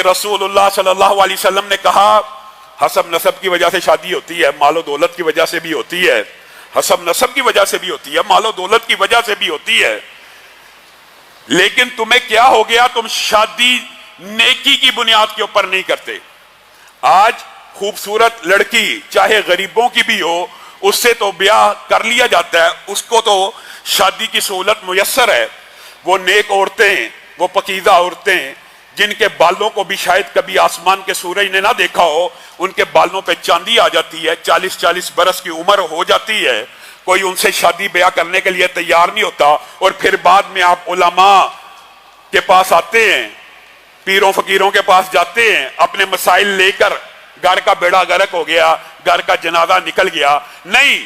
रसूलुल्लाह सल्लल्लाहु अलैहि वसल्लम ने कहा हसब नसब की वजह से शादी होती है, मालो दौलत की वजह से भी होती है, हसब नसब की वजह से भी होती है, मालो दौलत की वजह से भी होती है। लेकिन तुम्हें क्या हो गया, तुम शादी नेकी की बुनियाद के ऊपर नहीं करते। आज खूबसूरत लड़की चाहे गरीबों की भी हो, उससे तो ब्याह कर लिया जाता है, उसको तो शादी की सहूलत मुयस्सर है। वो नेक औरतें, वो पकीज़ा औरतें जिनके बालों को भी शायद कभी आसमान के सूरज ने ना देखा हो, उनके बालों पे चांदी आ जाती है, 40-40 बरस की उम्र हो जाती है, कोई उनसे शादी ब्याह करने के लिए तैयार नहीं होता। और फिर बाद में आप उलमा के पास आते हैं, पीरों फकीरों के पास जाते हैं, अपने मसाइल लेकर, घर का बेड़ा गर्क हो गया, घर का जनाजा निकल गया। नहीं,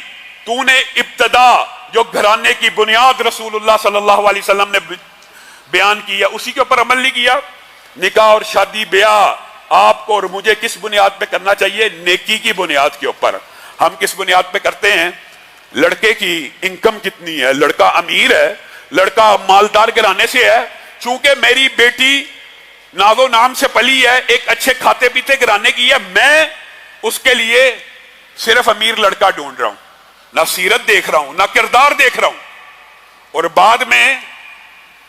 तूने इब्तदा जो घराने की बुनियाद रसूलुल्लाह सल्लल्लाहु अलैहि वसल्लम ने बयान किया, उसी के ऊपर अमल नहीं किया। निकाह और शादी ब्याह आपको और मुझे किस बुनियाद पे करना चाहिए? नेकी की बुनियाद के ऊपर। हम किस बुनियाद पे करते हैं? लड़के की इनकम कितनी है, लड़का अमीर है, लड़का मालदार घराने से है, चूंकि मेरी बेटी नाजो नाम से पली है, एक अच्छे खाते पीते घराने की है, मैं उसके लिए सिर्फ अमीर लड़का ढूंढ रहा हूं, ना सीरत देख रहा हूं, ना किरदार देख रहा हूं। और बाद में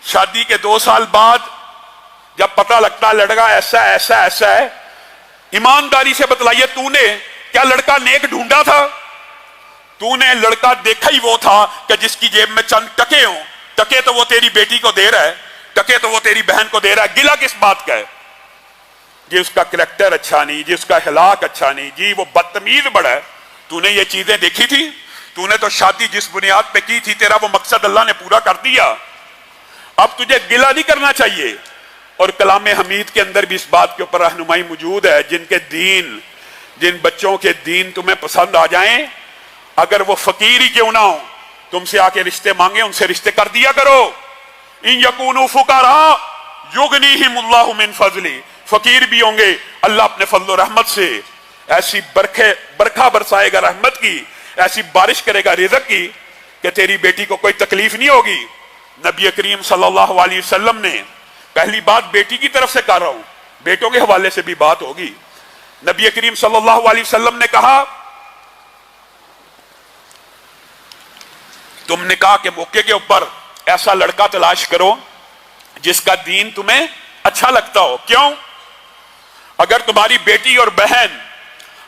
शादी के 2 साल बाद जब पता लगता है लड़का ऐसा ऐसा ऐसा है, ईमानदारी से बतलाइए, तूने क्या लड़का नेक ढूंढा था? तूने लड़का देखा ही वो था कि जिसकी जेब में चंद टके हों। टके तो वो तेरी बेटी को दे रहा है, टके तो वो तेरी बहन को दे रहा है, गिला किस बात का है? जी उसका करैक्टर अच्छा नहीं, जी उसका अखलाक अच्छा नहीं, जी वो बदतमीज बड़ा है। तूने ये चीजें देखी थी? तूने तो शादी जिस बुनियाद पे की थी, तेरा वो मकसद अल्लाह ने पूरा कर दिया। अब तुझे गिला नहीं करना चाहिए। और कलाम हमीद के अंदर भी इस बात के ऊपर रहनुमाई मौजूद है, जिनके दीन, जिन बच्चों के दीन तुम्हें पसंद आ जाएं, अगर वो फकीर ही क्यों ना हो, तुमसे आके रिश्ते मांगे, उनसे रिश्ते कर दिया करो। इन यकूनु फुकारा युगनीहिमुल्लाहु मिन फजली, फकीर भी होंगे, अल्लाह अपने फजल रहमत से ऐसी बरखा बरसाएगा रहमत की, ऐसी बारिश करेगा रिज़्क़ की कि तेरी बेटी को कोई तकलीफ नहीं होगी। नबी करीम सल्लल्लाहु अलैहि वसल्लम ने, पहली बात बेटी की तरफ से कर रहा हूं, बेटों के हवाले से भी बात होगी। नबी करीम सल्लल्लाहु अलैहि वसल्लम ने कहा, तुम निकाह के मौके के ऊपर ऐसा लड़का तलाश करो जिसका दीन तुम्हें अच्छा लगता हो। क्यों? अगर तुम्हारी बेटी और बहन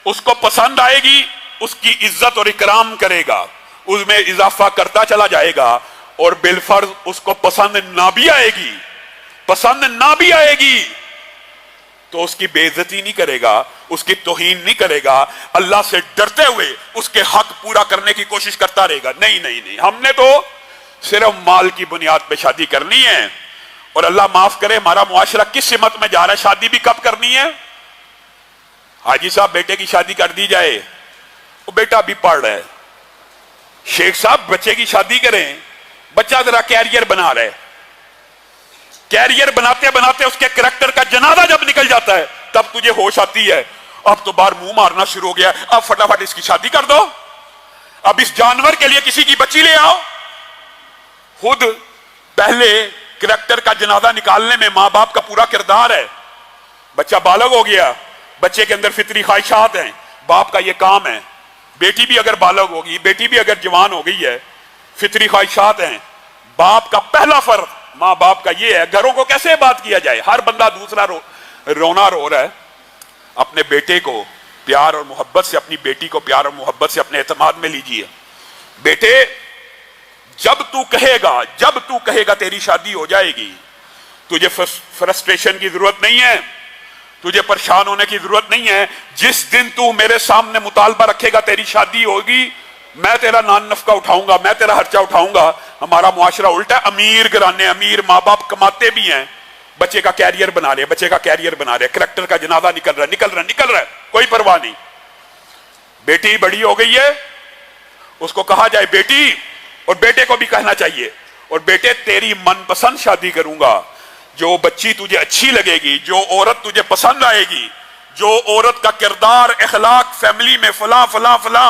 उसको पसंद आएगी, उसकी इज्जत और इकराम करेगा, उसमें इजाफा करता चला जाएगा, और बिलफर्ज उसको पसंद ना भी आएगी, पसंद ना भी आएगी, तो उसकी बेइज्जती नहीं करेगा, उसकी तौहीन नहीं करेगा, अल्लाह से डरते हुए उसके हक पूरा करने की कोशिश करता रहेगा। नहीं नहीं नहीं, हमने तो सिर्फ माल की बुनियाद पे शादी करनी है। और अल्लाह माफ करे, हमारा मुआशरा किस सिमत में जा रहा है? शादी भी कब करनी है? हाजी साहब बेटे की शादी कर दी जाए, वो बेटा भी पढ़ रहा है, शेख साहब बच्चे की शादी करें, बच्चा जरा कैरियर बना रहा है, कैरियर बनाते बनाते उसके करैक्टर का जनाजा जब निकल जाता है, तब तुझे होश आती है, अब तो बाहर मुंह मारना शुरू हो गया, अब फटाफट इसकी शादी कर दो, अब इस जानवर के लिए किसी की बच्ची ले आओ। खुद पहले करैक्टर का जनाजा निकालने में मां बाप का पूरा किरदार है। बच्चा बालग हो गया, बच्चे के अंदर फितरी ख्वाहिशात हैं, बाप का यह काम है। बेटी भी अगर बालग होगी, बेटी भी अगर जवान हो गई है, फितरी ख्वाहिशात हैं, बाप का पहला फर्ज मां बाप का ये है, घरों को कैसे बात किया जाए। हर बंदा दूसरा रोना रो रहा है, अपने बेटे को प्यार और मोहब्बत से, अपनी बेटी को प्यार और मोहब्बत से अपने एतमाद में लीजिए। बेटे जब तू कहेगा तेरी शादी हो जाएगी, तुझे फ्रस्ट्रेशन की जरूरत नहीं है, तुझे परेशान होने की जरूरत नहीं है। जिस दिन तू मेरे सामने मुतालबा रखेगा तेरी शादी होगी, मैं तेरा नान नफका उठाऊंगा, मैं तेरा खर्चा उठाऊंगा। हमारा मुआशरा उल्टा है, अमीर घराने, अमीर माँ बाप कमाते भी हैं, बच्चे का कैरियर बना रहे, बच्चे का कैरियर बना रहे, करैक्टर का जनाजा निकल रहा है, कोई परवाह नहीं। बेटी बड़ी हो गई है, उसको कहा जाए बेटी, और बेटे को भी कहना चाहिए, और बेटे तेरी मनपसंद शादी करूंगा, जो बच्ची तुझे अच्छी लगेगी, जो औरत तुझे पसंद आएगी, जो औरत का किरदार अखलाक फैमिली में फला फला फला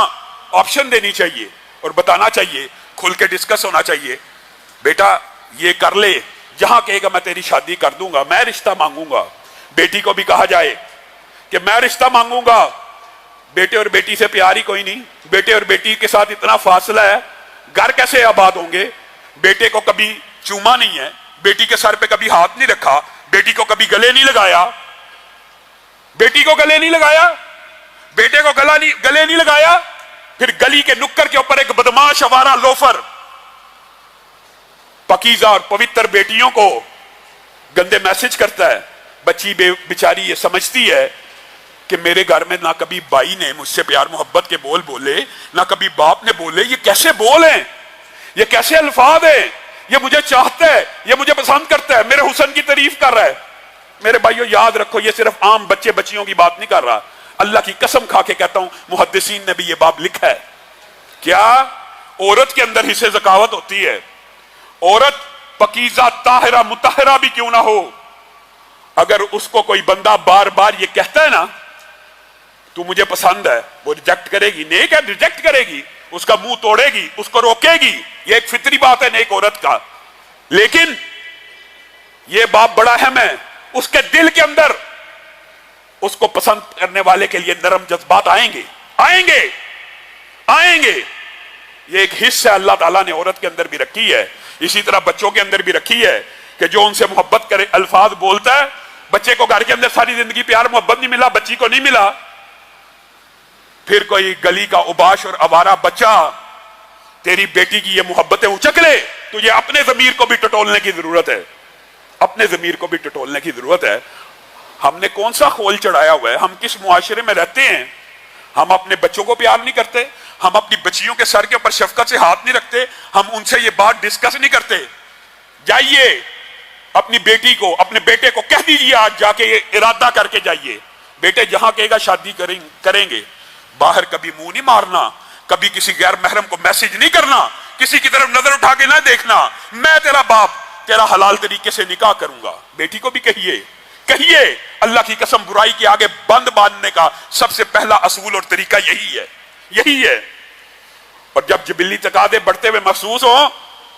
ऑप्शन देनी चाहिए और बताना चाहिए, खुल के डिस्कस होना चाहिए। बेटा ये कर ले, जहां कहेगा मैं तेरी शादी कर दूंगा, मैं रिश्ता मांगूंगा, बेटी को भी कहा जाए कि मैं रिश्ता मांगूंगा, बेटे और बेटी से प्यार ही कोई नहीं, बेटे और बेटी के साथ इतना फासला है, घर कैसे आबाद होंगे। बेटे को कभी चूमा नहीं है, बेटी के सर पे कभी हाथ नहीं रखा, बेटी को कभी गले नहीं लगाया, बेटी को गले नहीं लगाया, बेटे को गले नहीं लगाया। फिर गली के नुक्कड़ के ऊपर एक बदमाश आवारा लोफर पकीजा और पवित्र बेटियों को गंदे मैसेज करता है। बच्ची बेचारी ये समझती है कि मेरे घर में ना कभी भाई ने मुझसे प्यार मोहब्बत के बोल बोले, ना कभी बाप ने बोले। ये कैसे बोल हैं, ये कैसे अल्फाज है, ये मुझे चाहता है, ये मुझे पसंद करता है, मेरे हुस्न की तारीफ कर रहा है। मेरे भाइयों याद रखो, ये सिर्फ आम बच्चे बच्चियों की बात नहीं कर रहा, अल्लाह की कसम खा के कहता हूं, मुहद्दिसीन ने भी ये बाब लिखा है। क्या औरत के अंदर हिस्से ज़कावत होती है। औरत पकीजा ताहिरा मुताहिरा भी क्यों ना हो, अगर उसको कोई बंदा बार बार ये कहता है ना तू मुझे पसंद है, वो रिजेक्ट करेगी। नेक है, रिजेक्ट करेगी, उसका मुंह तोड़ेगी, उसको रोकेगी। ये एक फितरी बात है नेक औरत का। लेकिन ये बाप बड़ा अहम है, उसके दिल के अंदर उसको पसंद करने वाले के लिए नरम जज्बात आएंगे आएंगे आएंगे। ये एक हिस्सा अल्लाह ताला ने औरत के अंदर भी रखी है, इसी तरह बच्चों के अंदर भी रखी है कि जो उनसे मोहब्बत करे, अल्फाज बोलता है। बच्चे को घर के अंदर सारी जिंदगी प्यार मोहब्बत नहीं मिला, बच्ची को नहीं मिला, फिर कोई गली का उबाश और आवारा बच्चा तेरी बेटी की ये मोहब्बतें उचक ले, तुझे अपने जमीर को भी टटोलने की जरूरत है, अपने जमीर को भी टटोलने की जरूरत है। हमने कौन सा खोल चढ़ाया हुआ है, हम किस मुआशरे में रहते हैं। हम अपने बच्चों को प्यार नहीं करते, हम अपनी बच्चियों के सर के ऊपर शफकत से हाथ नहीं रखते, हम उनसे ये बात डिस्कस नहीं करते। जाइए अपनी बेटी को, अपने बेटे को कह दीजिए, आज जाके इरादा करके जाइए, बेटे जहां कहेगा शादी करेंगे, बाहर कभी मुंह नहीं मारना, कभी किसी गैर महरम को मैसेज नहीं करना, किसी की तरफ नजर उठा के ना देखना, मैं तेरा बाप तेरा हलाल तरीके से निकाह करूंगा। बेटी को भी कहिए अल्लाह की कसम, बुराई के आगे बंद बांधने का सबसे पहला असूल और तरीका यही है। और जब जिबिली तकादे बढ़ते हुए महसूस हो,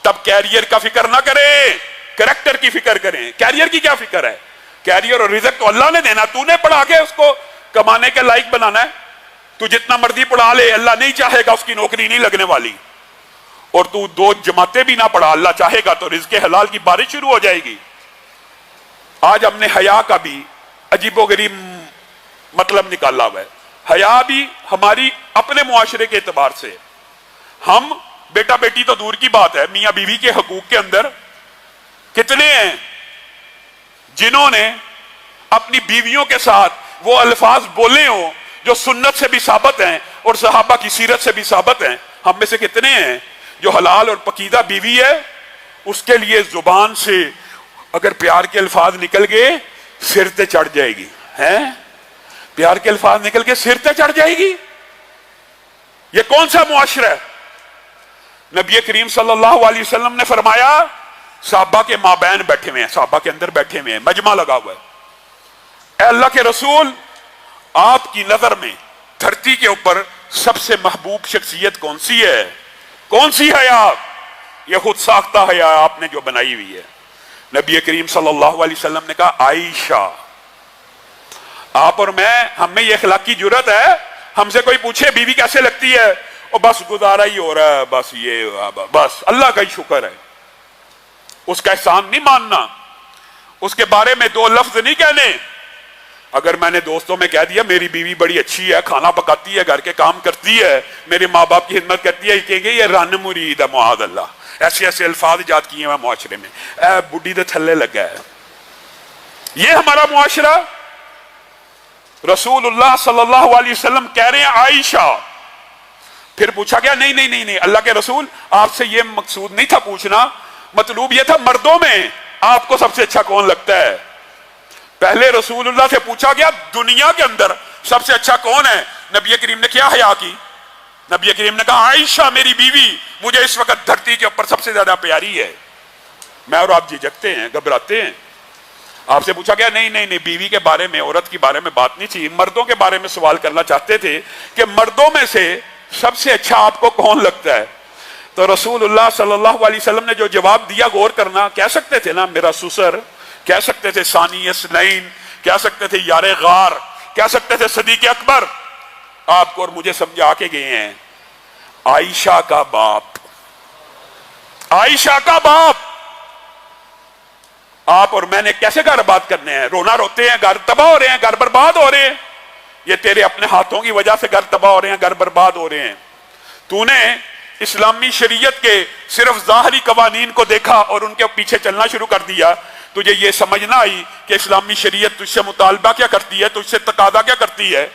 तब कैरियर का फिक्र ना करें, कैरेक्टर की फिक्र करें। कैरियर की क्या फिक्र है, कैरियर और रिज़्क तो अल्लाह ने देना, तूने पढ़ा के उसको कमाने के लायक बनाना है। तू जितना मर्जी पढ़ा ले, अल्लाह नहीं चाहेगा उसकी नौकरी नहीं लगने वाली। और तू 2 जमातें भी ना पढ़ा, अल्लाह चाहेगा तो रिज़्क़े हलाल की बारिश शुरू हो जाएगी। आज हमने हया का भी अजीबोगरीब मतलब निकाला हुआ है। हया भी हमारी अपने मुआशरे के एतबार से, हम बेटा बेटी तो दूर की बात है, मियां बीवी के हकूक के अंदर कितने हैं जिन्होंने अपनी बीवियों के साथ वो अल्फाज बोले हो जो सुन्नत से भी साबित हैं और सहाबा की सीरत से भी साबित हैं। हम में से कितने हैं जो हलाल और पकीदा बीवी है, उसके लिए जुबान से अगर प्यार के अल्फाज निकल गए सिर पे चढ़ जाएगी, हैं? प्यार के अल्फाज निकल के सिर पे चढ़ जाएगी। ये कौन सा मुआशरा है? नबी करीम सल्लल्लाहु अलैहि वसल्लम ने फरमाया, साहबा के माबैन बैठे हुए हैं, साहबा के अंदर बैठे हुए हैं, मजमा लगा हुआ है। ए अल्लाह के रसूल, आपकी नजर में धरती के ऊपर सबसे महबूब शख्सियत कौन सी है? कौन सी है आप? ये खुद साख्ता है आपने जो बनाई हुई है। नबी करीम सल्लल्लाहु अलैहि वसल्लम ने कहा, आयशा। आप और मैं, हमें ये अखलाकी जुर्रत है, हमसे कोई पूछे बीवी कैसे लगती है, और बस गुजारा ही हो रहा है, बस ये बस अल्लाह का ही शुक्र है, उसका एहसान नहीं मानना, उसके बारे में 2 लफ्ज नहीं कहने। अगर मैंने दोस्तों में कह दिया मेरी बीवी बड़ी अच्छी है, खाना पकाती है, घर के काम करती है, मेरे माँ बाप की खिदमत करती है, कहेंगे ये रन मुरीद है, मुआद अल्लाह, ऐसे ऐसे अल्फाज इजाद किए हैं मुआशरे में, बुढ़ी तो थल्ले लगा है। ये हमारा मुआशरा। रसूलुल्लाह सल्लल्लाहु अलैहि वसल्लम कह रहे हैं आयशा। फिर पूछा गया, नहीं नहीं नहीं नहीं अल्लाह के रसूल, आपसे ये मकसूद नहीं था पूछना, मतलूब ये था मर्दों में आपको सबसे अच्छा कौन लगता है। पहले रसूलुल्लाह से पूछा गया दुनिया के अंदर सबसे अच्छा कौन है। नबी करीम ने क्या हया की? नबी करीम ने कहा, आयशा मेरी बीवी मुझे इस वक्त धरती के ऊपर सबसे ज्यादा प्यारी है। मैं और आप झिझकते हैं, घबराते हैं। आपसे पूछा गया, नहीं नहीं नहीं बीवी के बारे में, औरत के बारे में बात नहीं थी, मर्दों के बारे में सवाल करना चाहते थे कि मर्दों में से सबसे अच्छा आपको कौन लगता है। तो रसूलुल्लाह सल्लल्लाहु अलैहि वसल्लम ने जो जवाब दिया, गौर करना, कह सकते थे ना मेरा सुसर, कह सकते थे सानी यसनैन, کہہ سکتے تھے یار غار، کہہ سکتے تھے صدیق اکبر، آپ کو اور مجھے سمجھا کے گئے ہیں عائشہ کا باپ، عائشہ کا باپ۔ آپ اور میں نے کیسے گھر آباد کرنے ہیں؟ رونا روتے ہیں، گھر تباہ ہو رہے ہیں، گھر برباد ہو رہے ہیں۔ یہ تیرے اپنے ہاتھوں کی وجہ سے گھر تباہ ہو رہے ہیں، گھر برباد ہو رہے ہیں۔ تو نے اسلامی شریعت کے صرف ظاہری قوانین کو دیکھا اور ان کے پیچھے چلنا شروع کر دیا۔ تجھے یہ سمجھ نہ آئی کہ اسلامی شریعت تجھ سے مطالبہ کیا کرتی ہے، تجھ سے تقاضا کیا کرتی ہے۔